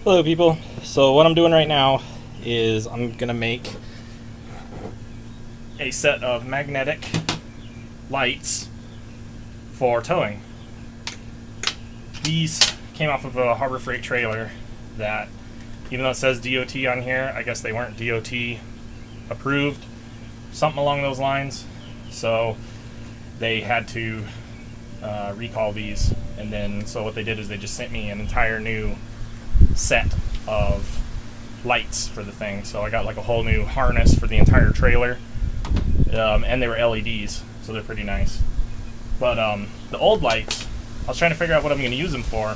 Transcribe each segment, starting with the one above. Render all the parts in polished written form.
Hello people. So what I'm doing right now is I'm going to make a set of magnetic lights for towing. These came off of a Harbor Freight trailer that, even though it says DOT on here, I guess they weren't DOT approved, something along those lines. So they had to recall these, and then so what they did is they just sent me an entire new set of lights for the thing. So I got like a whole new harness for the entire trailer, and they were LEDs, so they're pretty nice. But the old lights, I was trying to figure out what I'm going to use them for,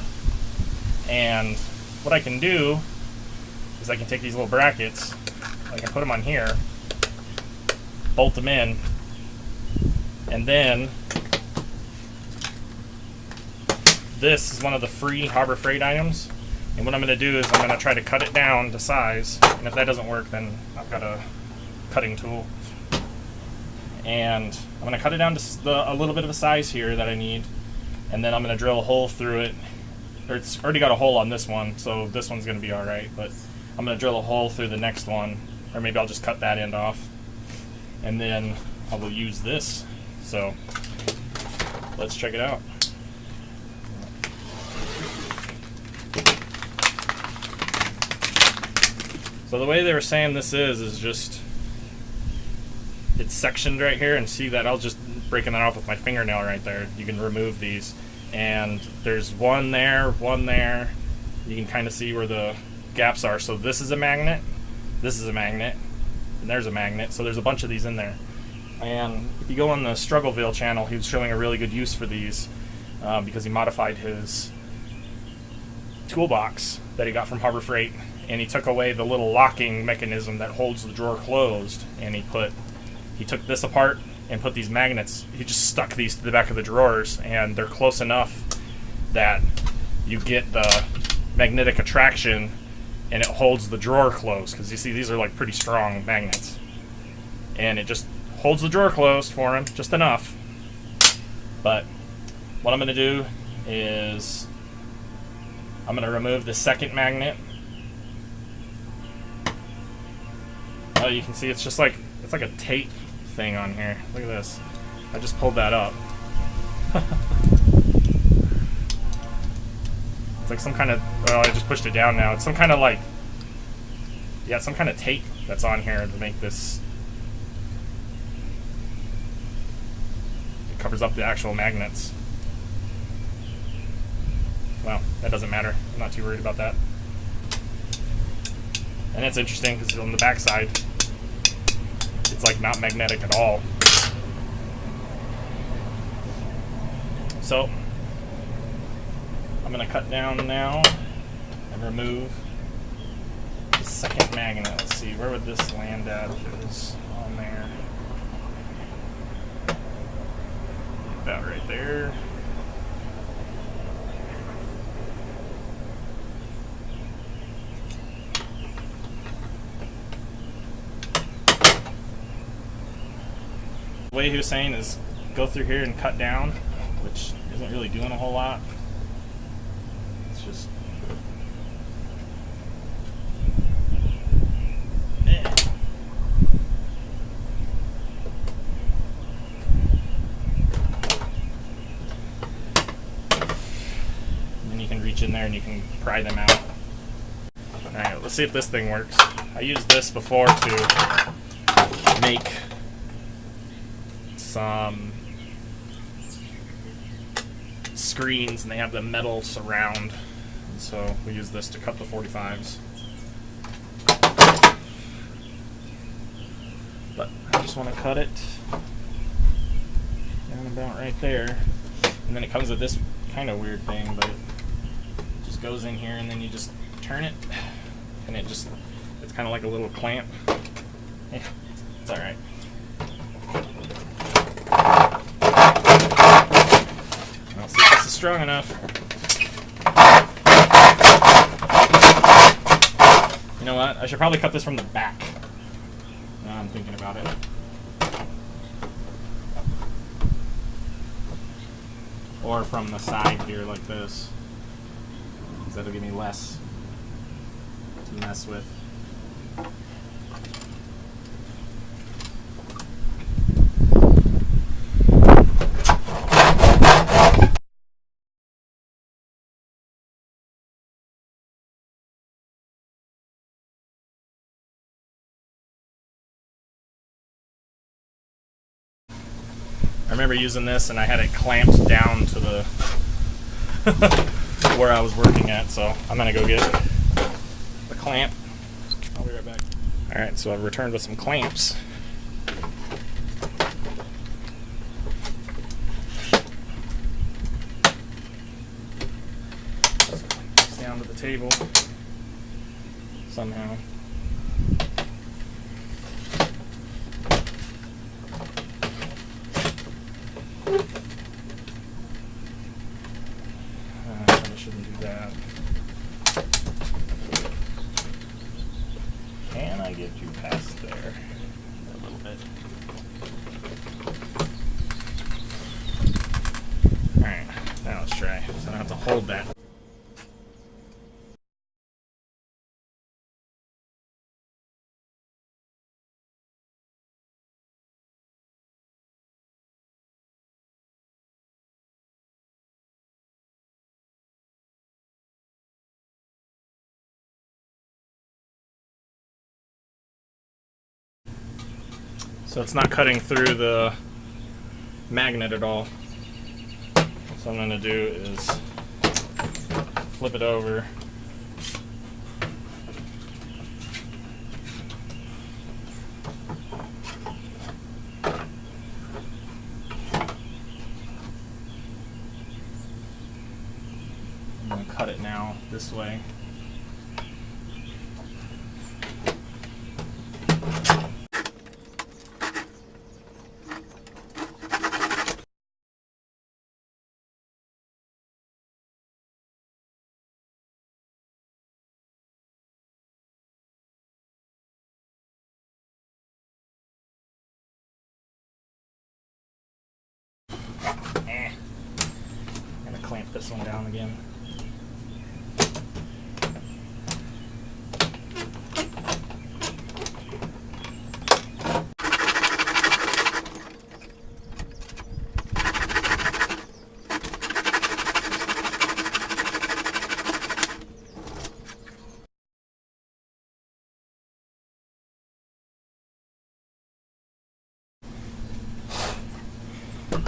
and what I can do is I can take these little brackets, I can put them on here, bolt them in, and then this is one of the free Harbor Freight items. And what I'm going to do is I'm going to try to cut it down to size, and if that doesn't work, then I've got a cutting tool. And I'm going to cut it down to a little bit of a size here that I need, and then I'm going to drill a hole through it. Or it's already got a hole on this one, so this one's going to be alright, but I'm going to drill a hole through the next one, or maybe I'll just cut that end off, and then I will use this. So let's check it out. So the way they were saying this is just, it's sectioned right here, and see that I'll just breaking that off with my fingernail right there. You can remove these, and there's one there, you can kind of see where the gaps are. So this is a magnet, this is a magnet, and there's a magnet, so there's a bunch of these in there. And if you go on the Struggleville channel, he was showing a really good use for these, because he modified his toolbox that he got from Harbor Freight, and he took away the little locking mechanism that holds the drawer closed, and he took this apart and put these magnets, he just stuck these to the back of the drawers, and they're close enough that you get the magnetic attraction and it holds the drawer closed, because you see these are like pretty strong magnets, and it just holds the drawer closed for him just enough. But what I'm going to do is I'm going to remove the second magnet. Oh, you can see it's just like, it's like a tape thing on here. Look at this. I just pulled that up. It's like some kind of, well, I just pushed it down now. It's some kind of like, yeah, some kind of tape that's on here to make this, it covers up the actual magnets. Well, that doesn't matter. I'm not too worried about that. And it's interesting because on the back side, it's like not magnetic at all. So I'm going to cut down now and remove the second magnet. Let's see, where would this land at if it was on there? About right there. The way he was saying is go through here and cut down, which isn't really doing a whole lot. It's just and then you can reach in there and you can pry them out. Alright, let's see if this thing works. I used this before to make some screens, and they have the metal surround, and so we use this to cut the 45s. But I just want to cut it down about right there, and then it comes with this kind of weird thing, but it just goes in here, and then you just turn it, and it's kind of like a little clamp. Yeah, it's alright. Let's see if this is strong enough. You know what? I should probably cut this from the back. Now I'm thinking about it. Or from the side here like this. Because that'll give me less to mess with. I remember using this and I had it clamped down to the where I was working at, so I'm gonna go get the clamp. I'll be right back. Alright, so I've returned with some clamps. Just clamp these down to the table somehow. I shouldn't do that. Can I get you past there a little bit? Alright, now let's try. So I don't have to hold that. So it's not cutting through the magnet at all. So what I'm going to do is flip it over. I'm going to cut it now this way. I'm gonna clamp this one down again.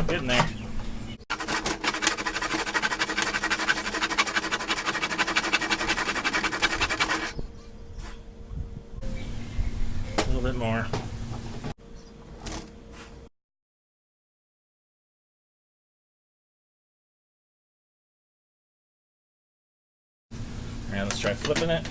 Getting there. A little bit more. Alright, let's try flipping it.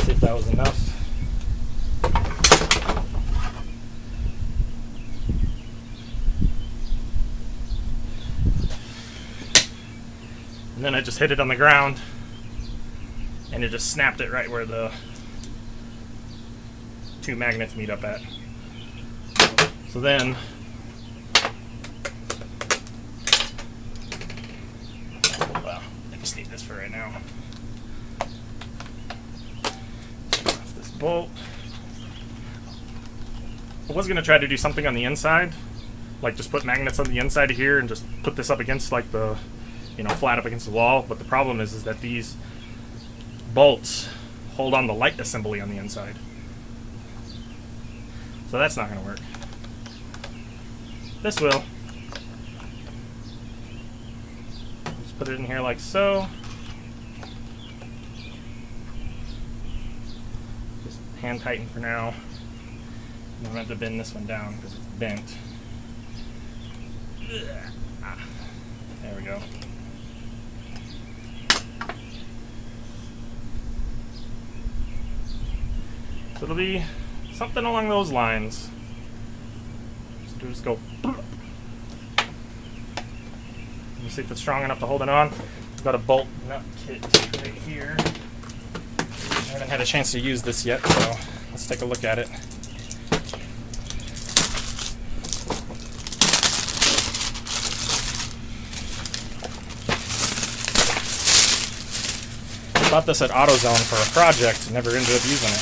See if that was enough. And then I just hit it on the ground and it just snapped it right where the two magnets meet up at. So then well, I just need this for right now. Bolt. I was going to try to do something on the inside, like just put magnets on the inside of here and just put this up against like the, you know, flat up against the wall, but the problem is that these bolts hold on the light assembly on the inside. So that's not going to work. This will. Just put it in here like so. hand tighten for now. I'm going to have to bend this one down because it's bent. There we go. So it'll be something along those lines. So just go. Let me see if it's strong enough to hold it on. I've got a bolt nut kit right here. I haven't had a chance to use this yet, so let's take a look at it. I bought this at AutoZone for a project, never ended up using it.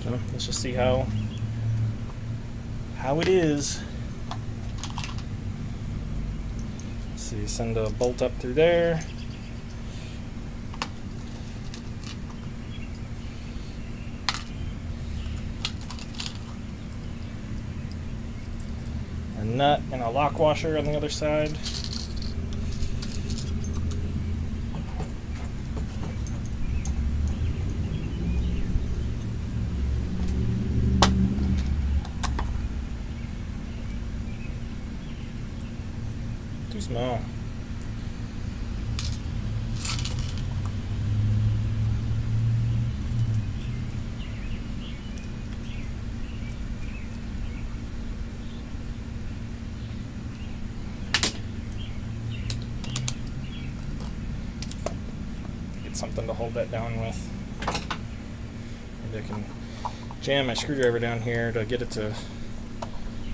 So let's just see how it is. Let's see, send a bolt up through there. A nut and a lock washer on the other side. Too small. Get something to hold that down with. Maybe I can jam my screwdriver down here to get it to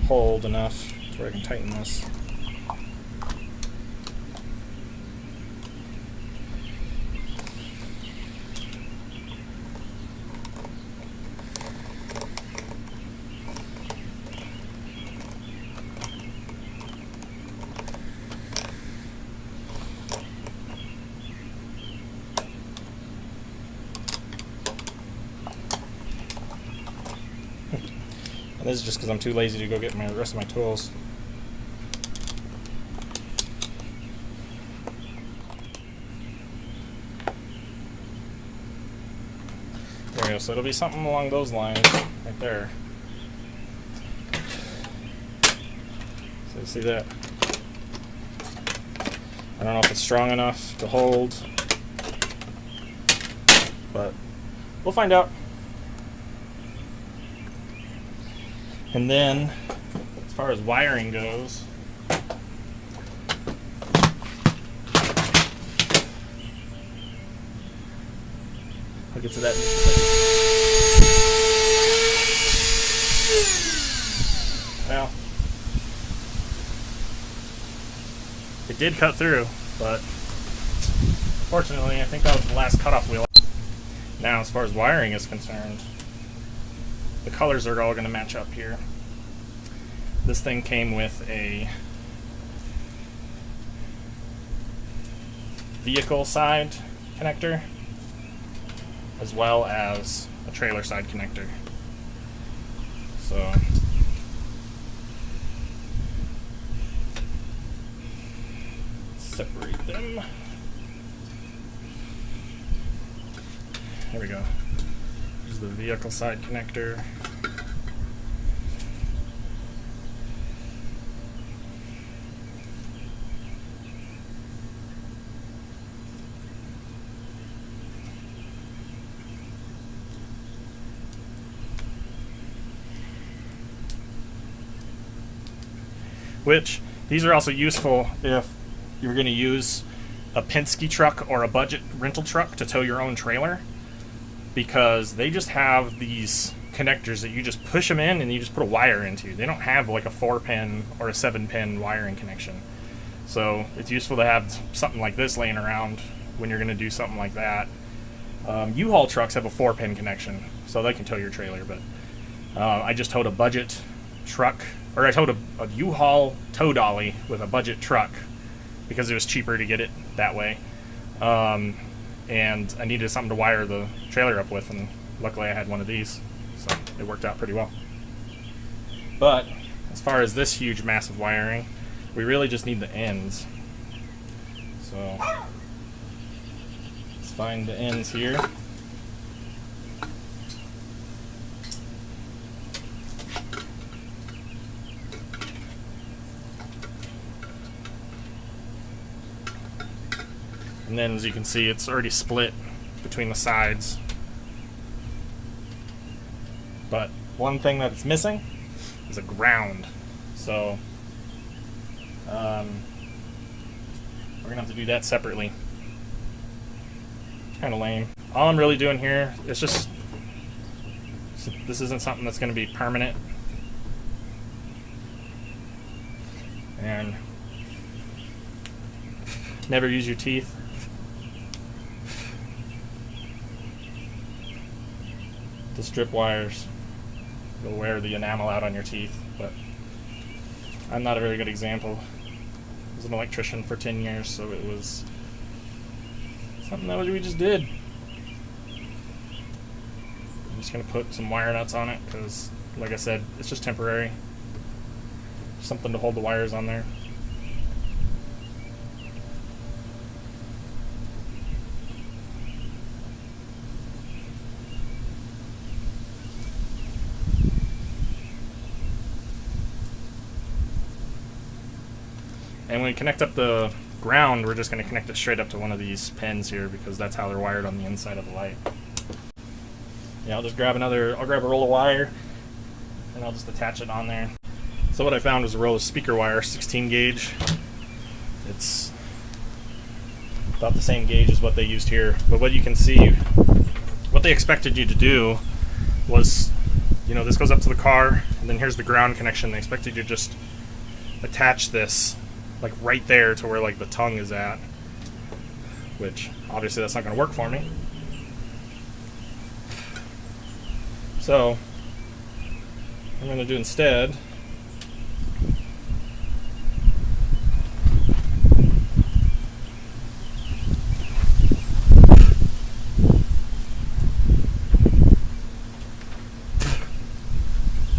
hold enough to where I can tighten this. And this is just because I'm too lazy to go get my rest of my tools. There we go, so it'll be something along those lines right there. So you see that? I don't know if it's strong enough to hold, but we'll find out. And then, as far as wiring goes, I'll get to that in just a second. Well, it did cut through, but fortunately, I think that was the last cutoff wheel. Now, as far as wiring is concerned, the colors are all going to match up here. This thing came with a vehicle side connector as well as a trailer side connector. So separate them. There we go. There's the vehicle side connector. Which, these are also useful if you're going to use a Penske truck or a budget rental truck to tow your own trailer, because they just have these connectors that you just push them in and you just put a wire into. They don't have like a 4-pin or a 7-pin wiring connection. So it's useful to have something like this laying around when you're going to do something like that. U-Haul trucks have a 4-pin connection, so they can tow your trailer, but I just towed a budget truck, or I towed a U-Haul tow dolly with a budget truck because it was cheaper to get it that way. And I needed something to wire the trailer up with, and luckily I had one of these, so it worked out pretty well. But as far as this huge massive wiring, we really just need the ends. So Just find the ends here. And then, as you can see, it's already split between the sides. But one thing that it's missing is a ground. So we're gonna have to do that separately. It's kind of lame. All I'm really doing here is just, this isn't something that's gonna be permanent. And never use your teeth. To strip wires. You'll wear the enamel out on your teeth, but I'm not a very good example. I was an electrician for 10 years, so it was something that we just did. I'm just going to put some wire nuts on it because, like I said, it's just temporary. Something to hold the wires on there. And when we connect up the ground, we're just going to connect it straight up to one of these pins here because that's how they're wired on the inside of the light. Yeah, I'll grab a roll of wire and I'll just attach it on there. So what I found was a roll of speaker wire, 16 gauge. It's about the same gauge as what they used here. But what you can see, what they expected you to do was, you know, this goes up to the car and then here's the ground connection. They expected you to just attach this like right there to where like the tongue is at, which obviously that's not going to work for me. So what I'm going to do instead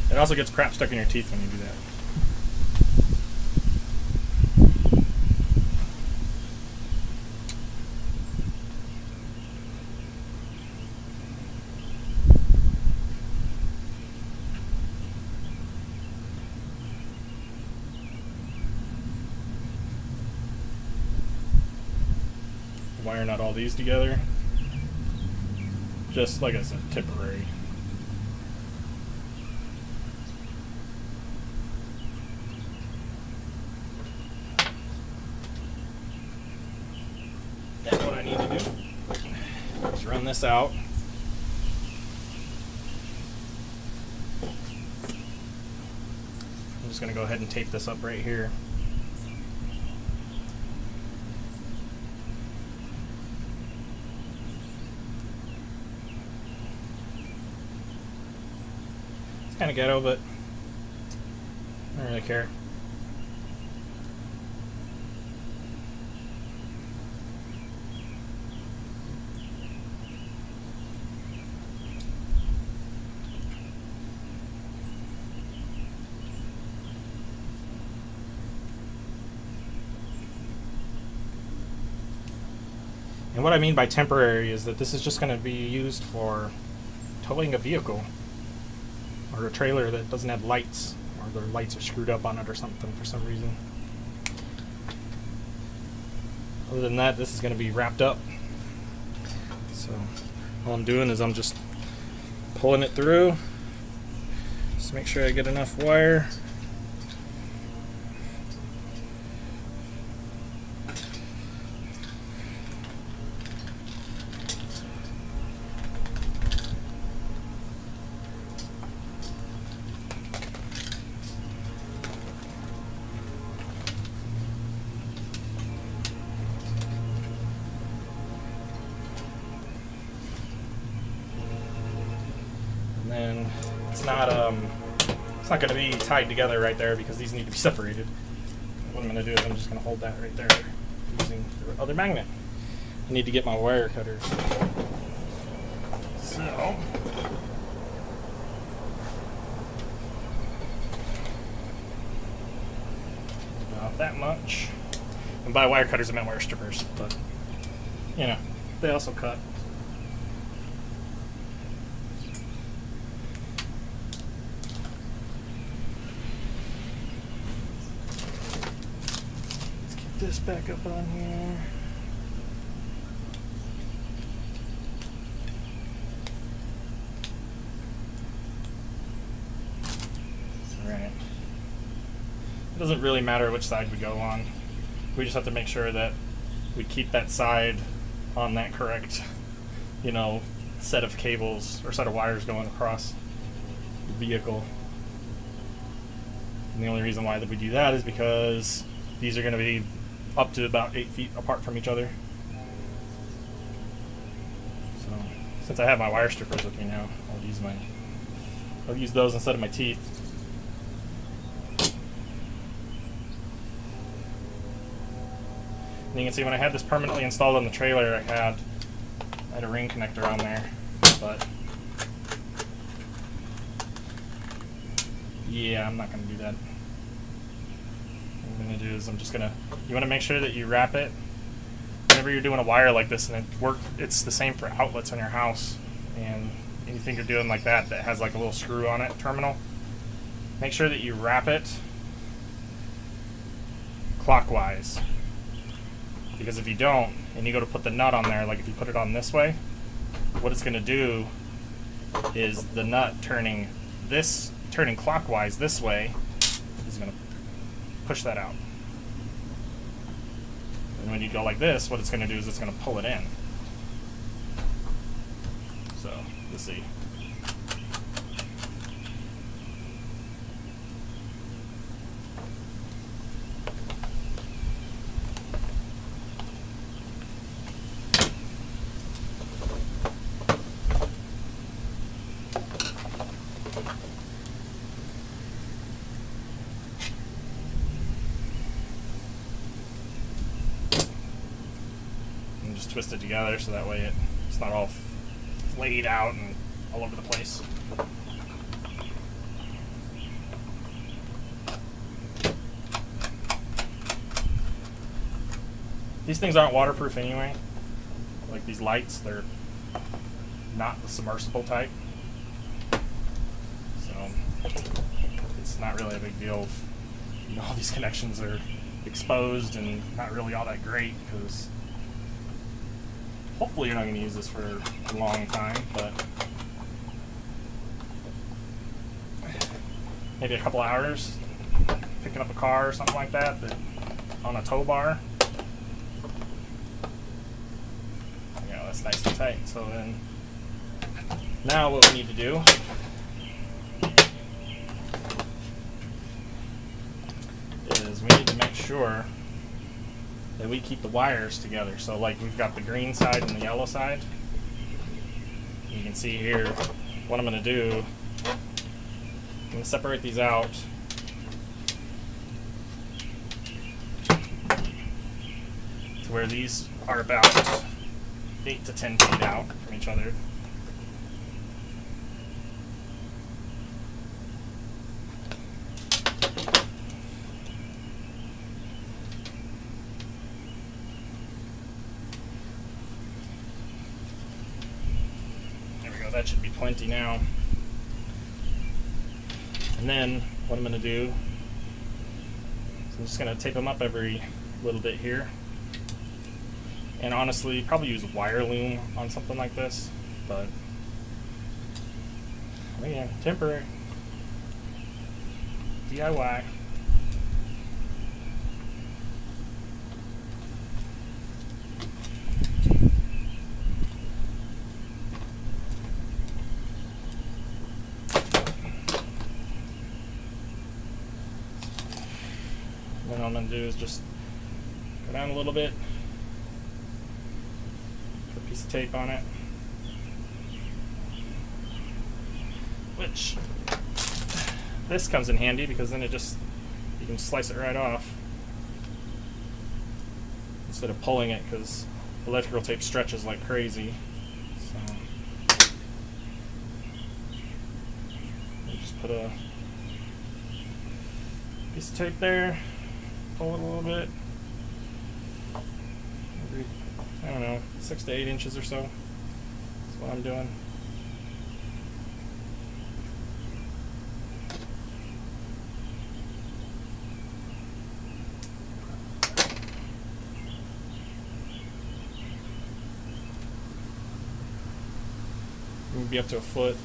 it also gets crap stuck in your teeth when you do that. Wire nut all these together. Just like I said, temporary. And what I need to do is run this out. I'm just going to go ahead and tape this up right here. Kind of ghetto, but I don't really care. And what I mean by temporary is that this is just going to be used for towing a vehicle. Or a trailer that doesn't have lights, or their lights are screwed up on it or something for some reason. Other than that, this is going to be wrapped up. So all I'm doing is I'm just pulling it through. Just make sure I get enough wire. And it's not going to be tied together right there because these need to be separated. What I'm going to do is I'm just going to hold that right there using the other magnet. I need to get my wire cutters. So about that much. And by wire cutters I meant wire strippers, but you know, They also cut. Let's keep this back up on here. Alright. It doesn't really matter which side we go on. We just have to make sure that we keep that side on that correct, set of cables or set of wires going across the vehicle. And the only reason why that we do that is because these are going to be up to about 8 feet apart from each other. So since I have my wire strippers with me now, I'll use those instead of my teeth. And you can see when I had this permanently installed on the trailer, I had a ring connector on there, but yeah, I'm not going to do that. What I'm going to do is you want to make sure that you wrap it whenever you're doing a wire like this, and it's the same for outlets on your house, and anything you're doing like that has like a little screw on it, terminal, make sure that you wrap it clockwise. Because if you don't, and you go to put the nut on there, like if you put it on this way, what it's going to do is the nut turning clockwise this way is going to push that out. And when you go like this, what it's going to do is it's going to pull it in. So, let's see. Twist it together so that way it's not all flayed out and all over the place. These things aren't waterproof anyway. Like these lights, they're not the submersible type. So it's not really a big deal if all these connections are exposed and not really all that great, because hopefully you're not going to use this for a long time, but maybe a couple hours, picking up a car or something like that on a tow bar. That's nice and tight. So then, now what we need to do is we need to make sure that we keep the wires together. So like we've got the green side and the yellow side. You can see here what I'm going to do. I'm going to separate these out to where these are about 8 to 10 feet out from each other. That should be plenty now. And then what I'm going to do is I'm just going to tape them up every little bit here. And honestly, probably use wire loom on something like this, but again, temporary. DIY. What I'm going to do is just go down a little bit, put a piece of tape on it, which this comes in handy because then you can slice it right off instead of pulling it, because electrical tape stretches like crazy. So just put a piece of tape there. Pull it a little bit. I don't know, 6 to 8 inches or so. That's what I'm doing. Maybe up to a foot.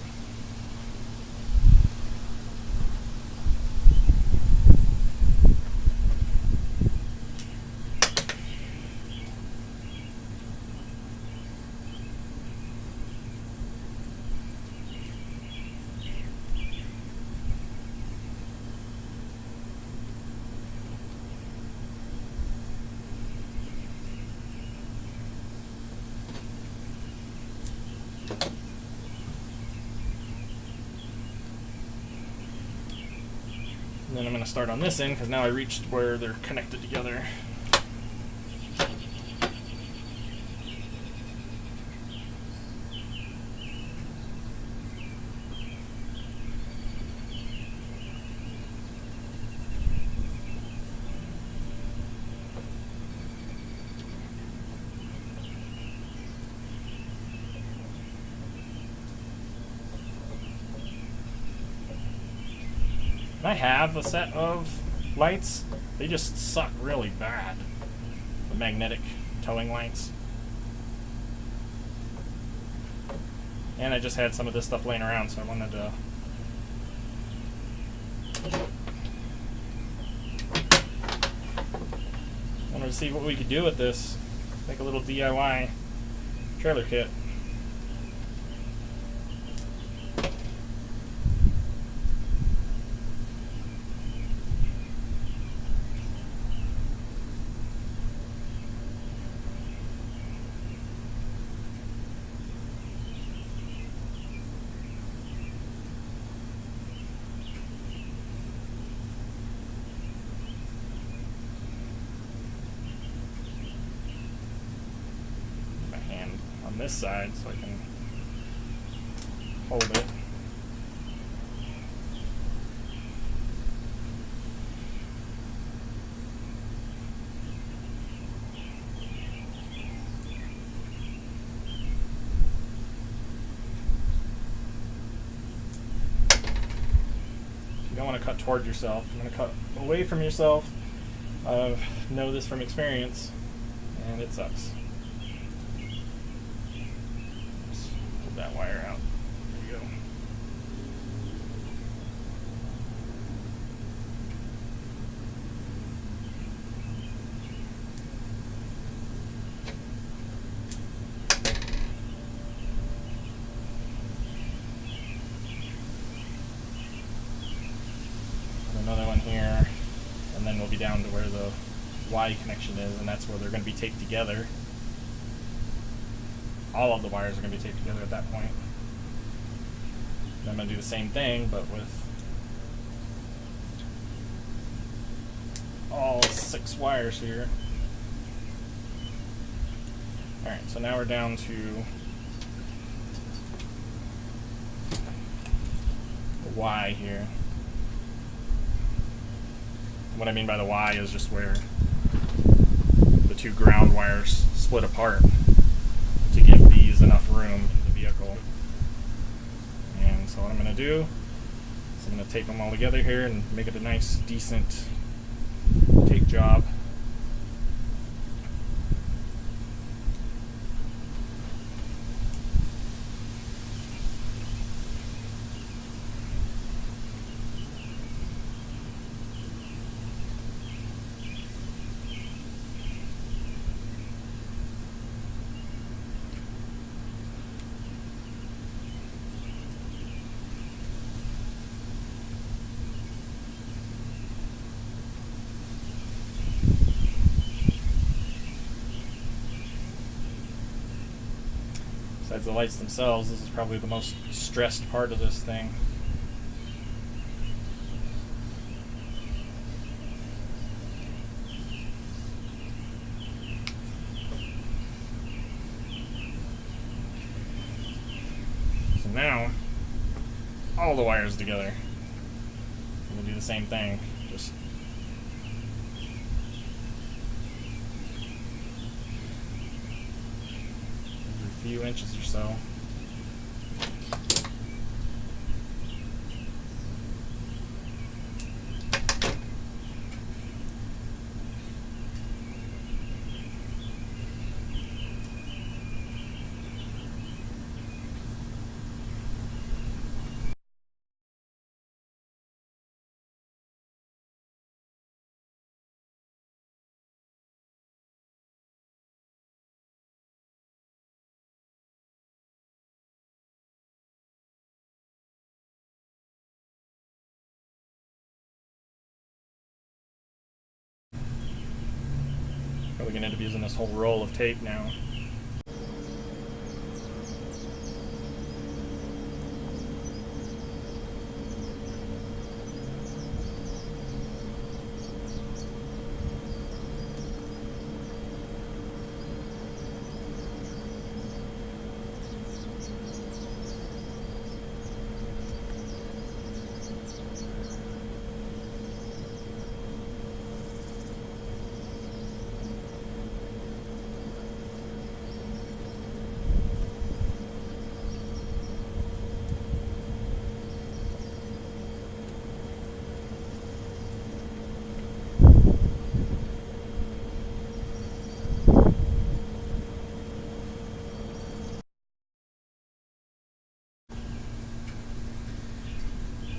And then I'm going to start on this end because now I reached where they're connected together. I have a set of lights. They just suck really bad. The magnetic towing lights. And I just had some of this stuff laying around, so I wanted to see what we could do with this. Make a little DIY trailer kit. This side so I can hold it. You don't want to cut toward yourself. You want to cut away from yourself. I know this from experience, and it sucks. That wire out. There you go. Another one here, and then we'll be down to where the Y connection is, and that's where they're going to be taped together. All of the wires are going to be taped together at that point. And I'm going to do the same thing, but with all 6 wires here. Alright, so now we're down to the Y here. What I mean by the Y is just where the 2 ground wires split apart to give these enough room in the vehicle. And so what I'm going to do is I'm going to tape them all together here and make it a nice, decent tape job. Besides the lights themselves, this is probably the most stressed part of this thing. So now, all the wires together. I'm going to do the same thing. Just few inches or so. Probably gonna end up using this whole roll of tape now.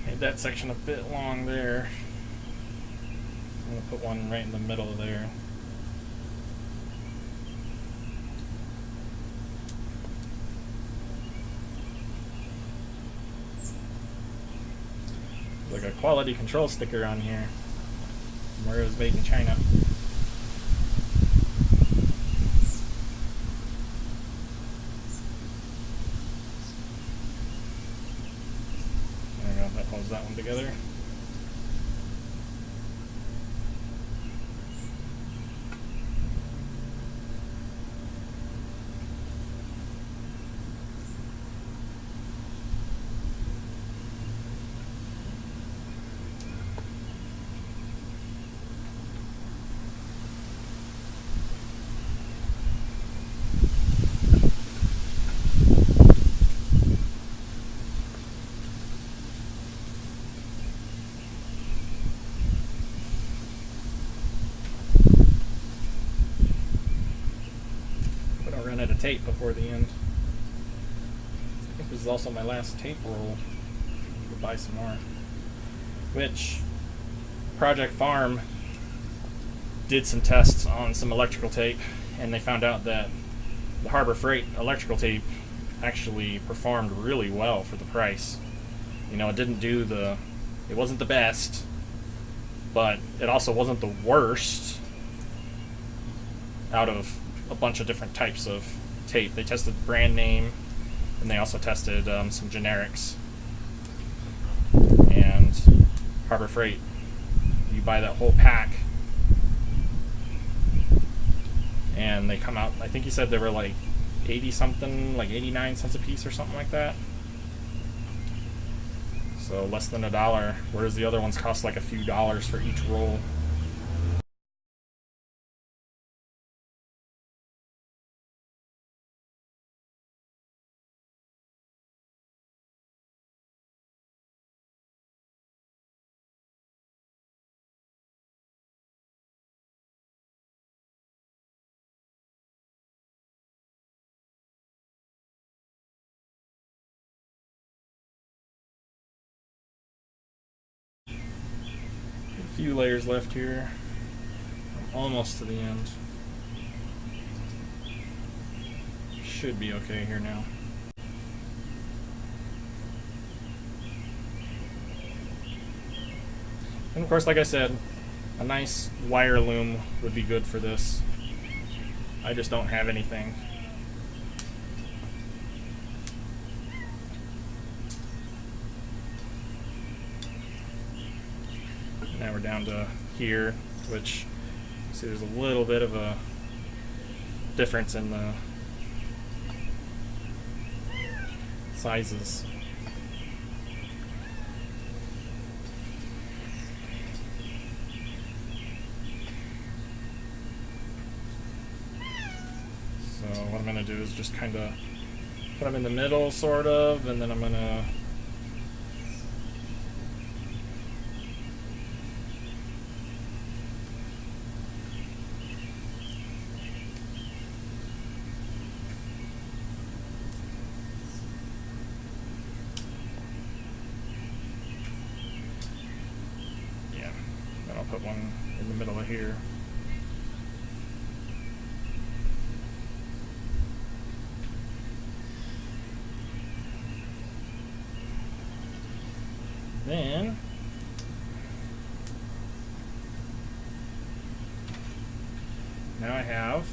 Made that section a bit long there. I'm gonna put one right in the middle there. Like a quality control sticker on here, from where it was made in China. There we go, that holds that one together. Run out of tape before the end. I think this is also my last tape roll. We'll buy some more. Which Project Farm did some tests on some electrical tape, and they found out that the Harbor Freight electrical tape actually performed really well for the price. You know, it didn't do it wasn't the best, but it also wasn't the worst out of a bunch of different types of tape. They tested brand name, and they also tested some generics. And Harbor Freight, you buy that whole pack, and they come out, I think he said they were like 80 something, like 89 cents a piece or something like that. So less than $1, whereas the other ones cost like a few dollars for each roll. A few layers left here. I'm almost to the end. Should be okay here now. And of course, like I said, a nice wire loom would be good for this. I just don't have anything. Now we're down to here, which, see, there's a little bit of a difference in the sizes. So what I'm going to do is just kind of put them in the middle, sort of, and then I'm gonna then I'll put one in the middle of here. Then now I have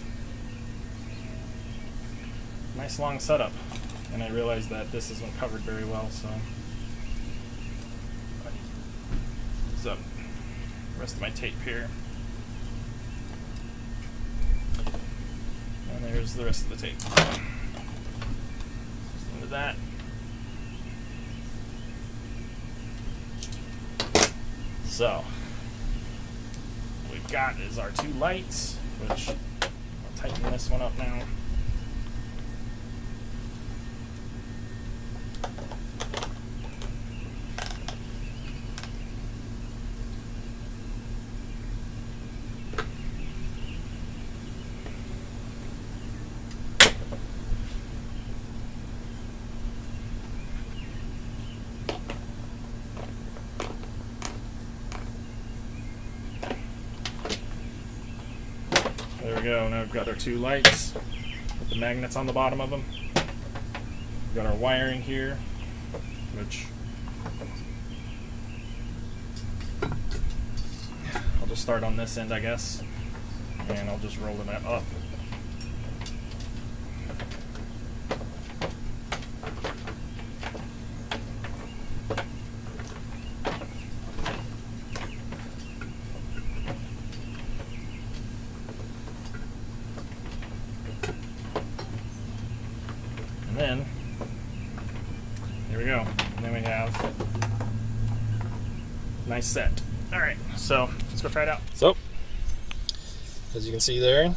a nice long setup, and I realized that this isn't covered very well, so use up the rest of my tape here. And there's the rest of the tape. Just into that. So, what we've got is our two lights, which I'll tighten this one up now. There we go. Now we've got our two lights with the magnets on the bottom of them. We've got our wiring here, which I'll just start on this end, I guess, and I'll just roll that up. And then, there we go. And then we have a nice set. All right, so let's go try it out. So, as you can see there,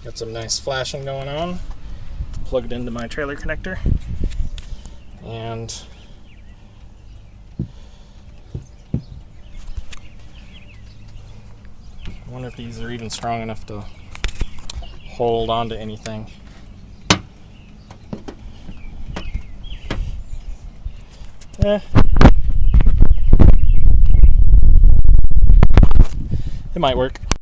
got some nice flashing going on. Plugged into my trailer connector. And I wonder if these are even strong enough to hold on to anything. It might work.